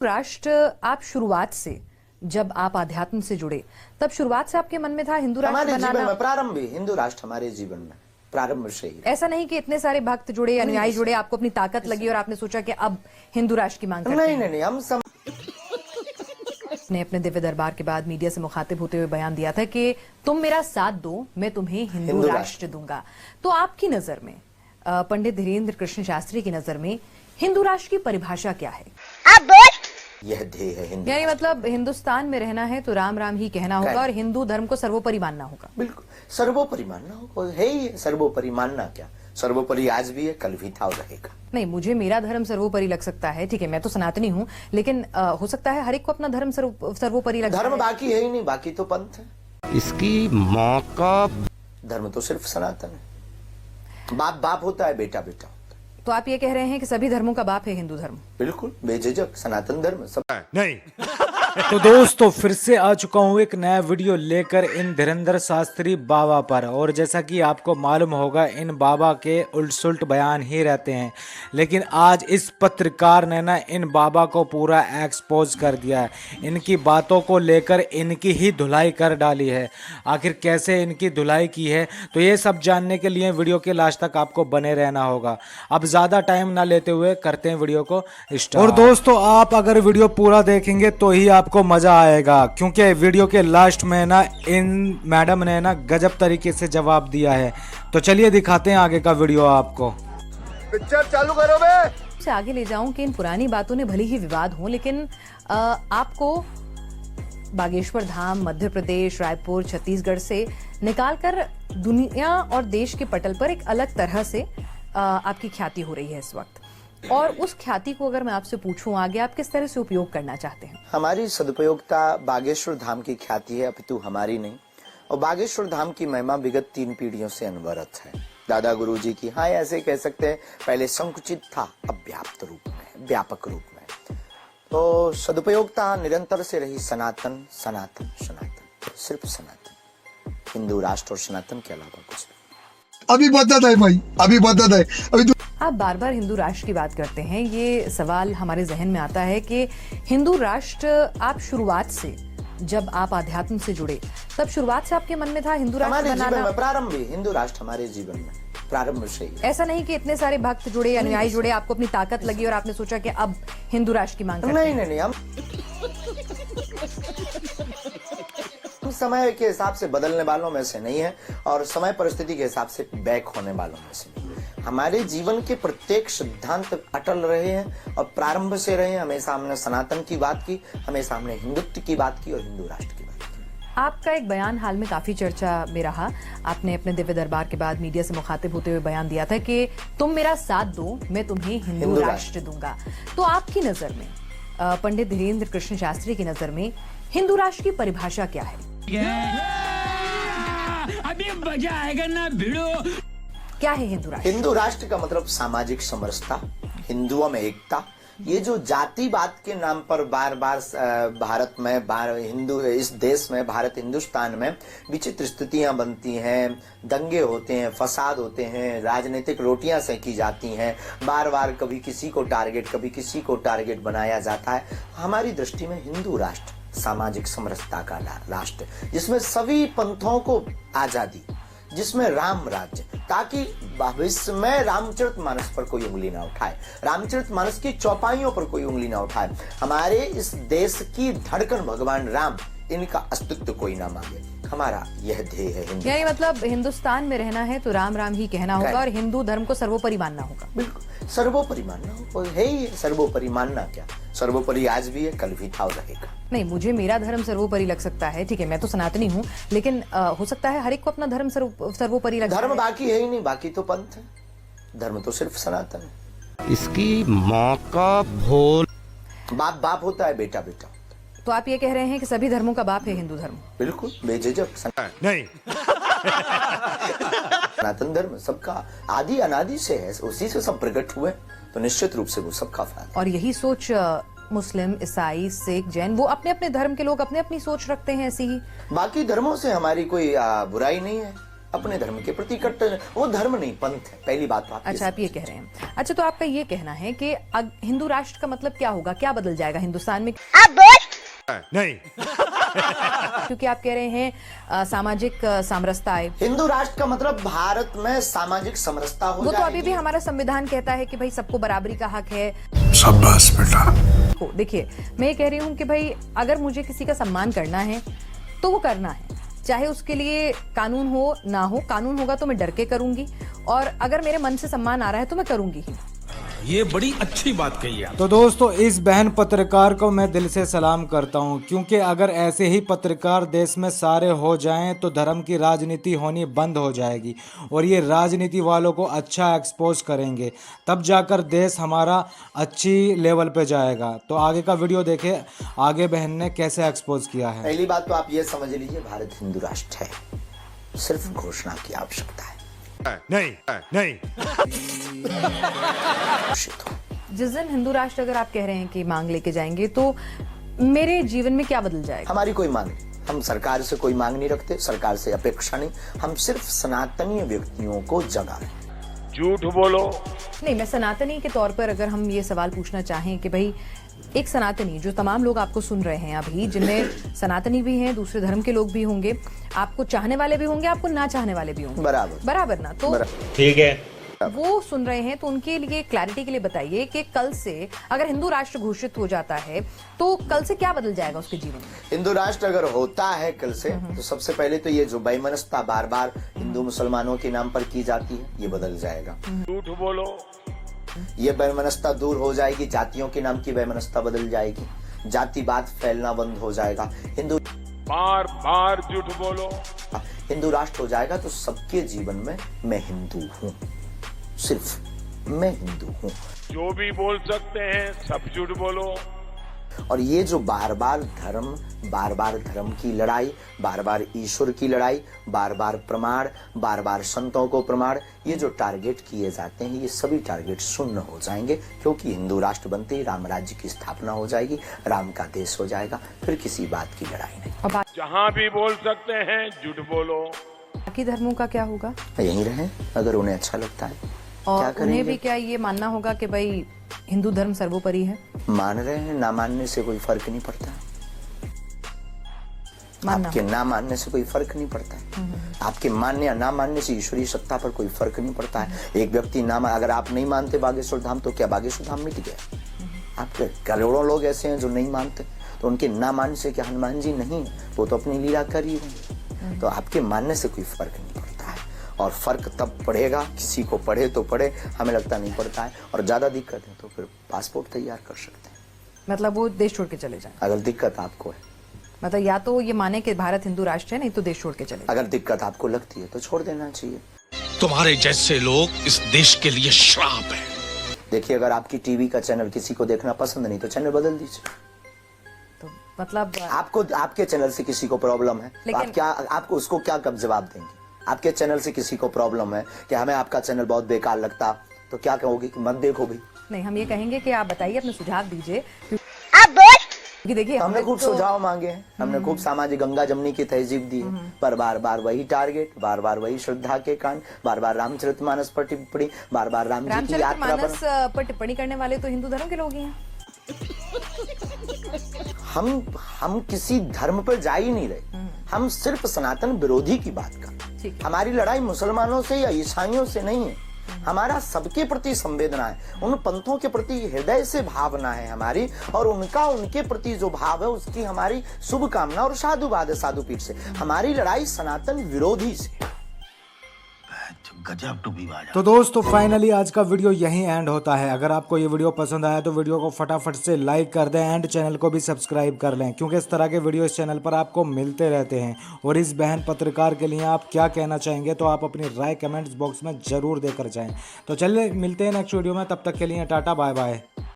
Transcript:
राष्ट्र आप शुरुआत से, जब आप आध्यात्म से जुड़े, तब शुरुआत से आपके मन में था हिंदू राष्ट्र हमारे बनाना? जीवन में प्रारंभ ही हिंदू राष्ट्र हमारे जीवन में प्रारंभ से ही। ऐसा नहीं कि इतने सारे भक्त जुड़े, अनुयायी जुड़े, आपको अपनी ताकत लगी और आपने सोचा कि अब हिंदू राष्ट्र की मांग करते हैं? नहीं, हम ने अपने दिव्य दरबार के बाद मीडिया से मुखातिब होते हुए बयान दिया था कि तुम मेरा साथ दो, मैं तुम्हें हिंदू राष्ट्र दूंगा। तो आपकी नजर में, पंडित धीरेन्द्र कृष्ण शास्त्री की नजर में, हिंदू राष्ट्र की परिभाषा क्या है? यह ध्येय है हिंदू। यानी मतलब हिंदुस्तान में रहना है तो राम राम ही कहना होगा और हिंदू धर्म को सर्वोपरि मानना होगा। बिल्कुल सर्वोपरि मानना होगा, है ही सर्वोपरि मानना। क्या सर्वोपरि आज भी है, कल भी था और रहेगा। नहीं, मुझे मेरा धर्म सर्वोपरि लग सकता है, ठीक है, मैं तो सनातनी हूँ, लेकिन हो सकता है हर एक को अपना धर्म सर्वोपरि लगता है। धर्म बाकी है ही नहीं, बाकी तो पंथ है। इसकी माँ का धर्म तो सिर्फ सनातन है। बाप बाप होता है, बेटा बेटा होता है। तो आप ये कह रहे हैं कि सभी धर्मों का बाप है हिंदू धर्म? बिल्कुल बेझिझक सनातन धर्म सब नहीं। तो दोस्तों फिर से आ चुका हूँ एक नया वीडियो लेकर इन धीरेन्द्र शास्त्री बाबा पर। और जैसा कि आपको मालूम होगा, इन बाबा के उल्ट सुल्ट बयान ही रहते हैं, लेकिन आज इस पत्रकार ने ना इन बाबा को पूरा एक्सपोज कर दिया है। इनकी बातों को लेकर इनकी ही धुलाई कर डाली है। आखिर कैसे इनकी धुलाई की है, तो ये सब जानने के लिए वीडियो के लास्ट तक आपको बने रहना होगा। अब ज़्यादा टाइम ना लेते हुए करते हैं वीडियो को स्टार्ट। और दोस्तों आप अगर वीडियो पूरा देखेंगे तो ही आपको मजा आएगा, क्योंकि वीडियो के लास्ट में ना इन मैडम ने ना गजब तरीके से जवाब दिया है। तो चलिए दिखाते हैं आगे का वीडियो आपको। पिक्चर चालू करो बे। से आगे ले जाऊं कि इन पुरानी बातों ने भले ही विवाद हो, लेकिन आपको बागेश्वर धाम, मध्य प्रदेश, रायपुर, छत्तीसगढ़ से निकालकर दुनिया और देश के पटल पर एक अलग तरह से आपकी ख्याति हो रही है इस वक्त। और उस ख्याति को अगर मैं आपसे पूछूं आगे, आप किस तरह से उपयोग करना चाहते हैं? हमारी सदुपयोगता बागेश्वर धाम की ख्याति है, अपितु हमारी नहीं। और बागेश्वर धाम की महिमा विगत 3 पीढ़ियों से अनवरत है। दादा गुरुजी की, हाँ ऐसे कह सकते हैं, पहले संकुचित था, अब व्याप्त रूप में, व्यापक रूप में। तो सदुपयोगता निरंतर से रही सनातन सनातन सनातन, सिर्फ सनातन। हिंदू राष्ट्र और सनातन के अलावा कुछ नहीं। अभी बदत है भाई, अभी बदत है। अभी आप बार बार हिंदू राष्ट्र की बात करते हैं, ये सवाल हमारे जहन में आता है कि हिंदू राष्ट्र आप शुरुआत से, जब आप आध्यात्म से जुड़े, तब शुरुआत से आपके मन में था हिंदू राष्ट्र हमारे बनाना? जीवन में प्रारंभ ही हिंदू राष्ट्र हमारे जीवन में प्रारंभ से ही। ऐसा नहीं कि इतने सारे भक्त जुड़े, अनुयायी जुड़े, आपको अपनी ताकत लगी और आपने सोचा कि अब हिंदू राष्ट्र की मांग करते हैं? नहीं, हम समय के हिसाब से बदलने वालों में से नहीं है और समय परिस्थिति के हिसाब से बैक होने वालों में से नहीं है। हमारे जीवन के प्रत्येक सिद्धांत अटल रहे हैं और प्रारंभ से रहे हैं। हमेशा हमने सनातन की बात की, हमेशा हमने हिंदुत्व की बात की और हिंदू राष्ट्र की बात की। आपका एक बयान हाल में काफी चर्चा में रहा। आपने अपने दिव्य दरबार के बाद मीडिया से मुखातिब होते हुए बयान दिया था कि तुम मेरा साथ दो, मैं तुम्हें हिंदू राष्ट्र दूंगा। तो आपकी नजर में, पंडित धीरेन्द्र कृष्ण शास्त्री की नजर में, हिंदू राष्ट्र की परिभाषा क्या है? अभी मजा आएगा ना भिड़ो। क्या है हिंदू राष्ट्र? हिंदू राष्ट्र का मतलब सामाजिक समरसता, हिंदुओं में एकता। ये जो जातिवाद के नाम पर बार बार भारत में, हिंदू इस देश में, भारत हिंदुस्तान में विचित्र स्थितियां बनती हैं, दंगे होते हैं, फसाद होते हैं, राजनीतिक रोटियां सेकी जाती हैं, बार बार कभी किसी को टारगेट, कभी किसी को टारगेट बनाया जाता है। हमारी दृष्टि में हिंदू राष्ट्र सामाजिक समरसता का राष्ट्र, जिसमें सभी पंथों को आजादी, जिसमें राम राज्य, ताकि भविष्य में रामचरितमानस पर कोई उंगली ना उठाए, रामचरितमानस की चौपाइयों पर कोई उंगली ना उठाए। हमारे इस देश की धड़कन भगवान राम, इनका अस्तित्व कोई ना मांगे। हमारा यह ध्येय है हिंदू। यानी मतलब हिंदुस्तान में रहना है तो राम राम ही कहना होगा और हिंदू धर्म को सर्वोपरि मानना होगा। बिल्कुल सर्वोपरि मानना होगा, है ही सर्वोपरि मानना। क्या सर्वोपरि आज भी है, कल भी था और रहेगा। नहीं, मुझे मेरा धर्म सर्वोपरि लग सकता है, ठीक है, मैं तो सनातनी हूँ, लेकिन हो सकता है हर एक को अपना धर्म सर्वोपरि लगता है। धर्म बाकी है ही नहीं, बाकी तो पंथ है। धर्म तो सिर्फ सनातन है। इसकी माँ का भोल। बाप बाप होता है, बेटा बेटा होता है। तो आप ये कह रहे हैं कि सभी धर्मों का बाप है हिंदू धर्म? बिल्कुल बेझिझक नहीं। सनातन धर्म सबका आदि अनादि से है, उसी से सब प्रकट हुए, तो निश्चित रूप से वो सबका फायदा। और यही सोच मुस्लिम, ईसाई, सिख, जैन, वो अपने अपने धर्म के लोग अपने अपनी सोच रखते हैं ऐसी ही। बाकी धर्मों से हमारी कोई बुराई नहीं है। अपने धर्म के प्रति कट्टर, वो धर्म नहीं पंथ है, पहली बात तो आप अच्छा, आप ये कह रहे हैं। अच्छा, तो आपका ये कहना है कि हिंदू राष्ट्र का मतलब क्या होगा, क्या बदल जाएगा हिंदुस्तान में? अब बोल नहीं। क्योंकि आप कह रहे हैं सामाजिक समरसता आए। हिंदू राष्ट्र का मतलब भारत में सामाजिक समरसता हो वो तो जाएगी। अभी भी हमारा संविधान कहता है कि भाई सबको बराबरी का हक है। शाबाश बेटा। देखिए, मैं ये कह रही हूँ कि भाई अगर मुझे किसी का सम्मान करना है तो वो करना है, चाहे उसके लिए कानून हो ना हो। कानून होगा तो मैं डर के करूंगी, और अगर मेरे मन से सम्मान आ रहा है तो मैं करूंगी ही। ये बड़ी अच्छी बात कही है। तो दोस्तों, इस बहन पत्रकार को मैं दिल से सलाम करता हूं, क्योंकि अगर ऐसे ही पत्रकार देश में सारे हो जाएं तो धर्म की राजनीति होनी बंद हो जाएगी, और ये राजनीति वालों को अच्छा एक्सपोज करेंगे, तब जाकर देश हमारा अच्छी लेवल पे जाएगा। तो आगे का वीडियो देखें, आगे बहन ने कैसे एक्सपोज किया है। पहली बात तो आप ये समझ लीजिए, भारत हिंदू राष्ट्र है, सिर्फ घोषणा की आवश्यकता है। नहीं। जिस दिन हिंदू राष्ट्र अगर आप कह रहे हैं कि मांग लेके जाएंगे, तो मेरे जीवन में क्या बदल जाएगा? हमारी कोई मांग नहीं, हम सरकार से कोई मांग नहीं रखते, सरकार से अपेक्षा नहीं, हम सिर्फ सनातनीय व्यक्तियों को जगा रहे हैं। झूठ बोलो। नहीं, मैं सनातनी के तौर पर अगर हम ये सवाल पूछना चाहें कि भाई एक सनातनी, जो तमाम लोग आपको सुन रहे हैं अभी, जिनमें सनातनी भी हैं, दूसरे धर्म के लोग भी होंगे, आपको चाहने वाले भी होंगे, आपको ना चाहने वाले भी होंगे, बराबर ना? तो ठीक है, वो सुन रहे हैं, तो उनके लिए क्लैरिटी के लिए बताइए कि कल से अगर हिंदू राष्ट्र घोषित हो जाता है तो कल से क्या बदल जाएगा उसके जीवन में? हिंदू राष्ट्र अगर होता है कल से, तो सबसे पहले तो ये जो वैमनस्यता बार बार हिंदू मुसलमानों के नाम पर की जाती है, ये बदल जाएगा। झूठ बोलो। ये वैमनस्यता दूर हो जाएगी, जातियों के नाम की वैमनस्यता बदल जाएगी, जातिवाद फैलना बंद हो जाएगा, बार बार झूठ बोलो। हिंदू राष्ट्र हो जाएगा तो सबके जीवन में मैं हिंदू हूँ, सिर्फ मैं हिंदू हूँ। जो भी बोल सकते हैं सब झूठ बोलो। और ये जो बार बार धर्म की लड़ाई, बार बार ईश्वर की लड़ाई, बार बार प्रमाण, बार बार संतों को प्रमाण, ये जो टारगेट किए जाते हैं, ये सभी टारगेट शून्य हो जाएंगे, क्योंकि हिंदू राष्ट्र बनते ही राम राज्य की स्थापना हो जाएगी, राम का देश हो जाएगा, फिर किसी बात की लड़ाई नहीं। जहाँ भी बोल सकते हैं झूठ बोलो। बाकी धर्मों का क्या होगा? यहीं रहे अगर उन्हें अच्छा लगता है। और उन्हें भी क्या ये मानना होगा कि भाई हिंदू धर्म सर्वोपरि है? मान रहे हैं, ना मानने से कोई फर्क नहीं पड़ता। आपके ना मानने से कोई फर्क नहीं पड़ता है। आपके मानने या ना मानने से ईश्वरीय सत्ता पर कोई फर्क नहीं पड़ता है। एक व्यक्ति अगर आप नहीं मानते बागेश्वर धाम, तो क्या बागेश्वर धाम मिट गया? आपके करोड़ों लोग ऐसे हैं जो नहीं मानते, तो उनके ना मानने से क्या हनुमान जी नहीं है? वो तो अपनी लीला कर ही रहे। तो आपके मानने से कोई फर्क नहीं पड़ता है, और फर्क तब पड़ेगा, किसी को पड़े तो पड़े, हमें लगता नहीं पड़ता है। और ज्यादा दिक्कत है तो फिर पासपोर्ट तैयार कर सकते हैं, मतलब वो देश छोड़ के चले जाएं। अगर दिक्कत आपको है, मतलब या तो ये माने कि भारत हिंदू राष्ट्र है, नहीं तो देश छोड़ के चले। अगर दिक्कत आपको लगती है तो छोड़ देना चाहिए। तुम्हारे जैसे लोग इस देश के लिए श्राप है। देखिए, अगर आपकी टीवी का चैनल किसी को देखना पसंद नहीं, तो चैनल बदल दीजिए। मतलब आपको आपके चैनल से किसी को प्रॉब्लम है, लेकिन आपको उसको क्या कब जवाब देंगे? आपके चैनल से किसी को प्रॉब्लम है कि हमें आपका चैनल बहुत बेकार लगता, तो क्या कहोगे कि मत देखो भाई? नहीं, हम ये कहेंगे कि आप बताइए, अपने सुझाव दीजिए। अब बोल क्योंकि देखिए, हमने खूब सुझाव मांगे हैं, हमने खूब सामाजिक गंगा जमनी की तहजीब दी है, पर बार बार वही टारगेट, बार बार वही श्रद्धा के कांड, बार बार रामचरितमानस पर टिप्पणी, बार बार राम जी की यात्रा पर टिप्पणी करने वाले तो हिंदू धर्म के लोग ही हैं। हम किसी धर्म पर जा ही नहीं रहे, हम सिर्फ सनातन विरोधी की बात कर। हमारी लड़ाई मुसलमानों से या ईसाइयों से नहीं है, हमारा सबके प्रति संवेदना है, उन पंथों के प्रति हृदय से भावना है हमारी, और उनके प्रति जो भाव है उसकी हमारी शुभकामना और साधुवाद है साधुपीठ से। हमारी लड़ाई सनातन विरोधी से। तो दोस्तों, फाइनली आज का वीडियो यहीं एंड होता है। अगर आपको ये वीडियो पसंद आया तो वीडियो को फटाफट से लाइक कर दें, एंड चैनल को भी सब्सक्राइब कर लें, क्योंकि इस तरह के वीडियो इस चैनल पर आपको मिलते रहते हैं। और इस बहन पत्रकार के लिए आप क्या कहना चाहेंगे, तो आप अपनी राय कमेंट्स बॉक्स में ज़रूर देकर जाएं। तो चलिए मिलते हैं नेक्स्ट वीडियो में, तब तक के लिए टाटा बाय बाय।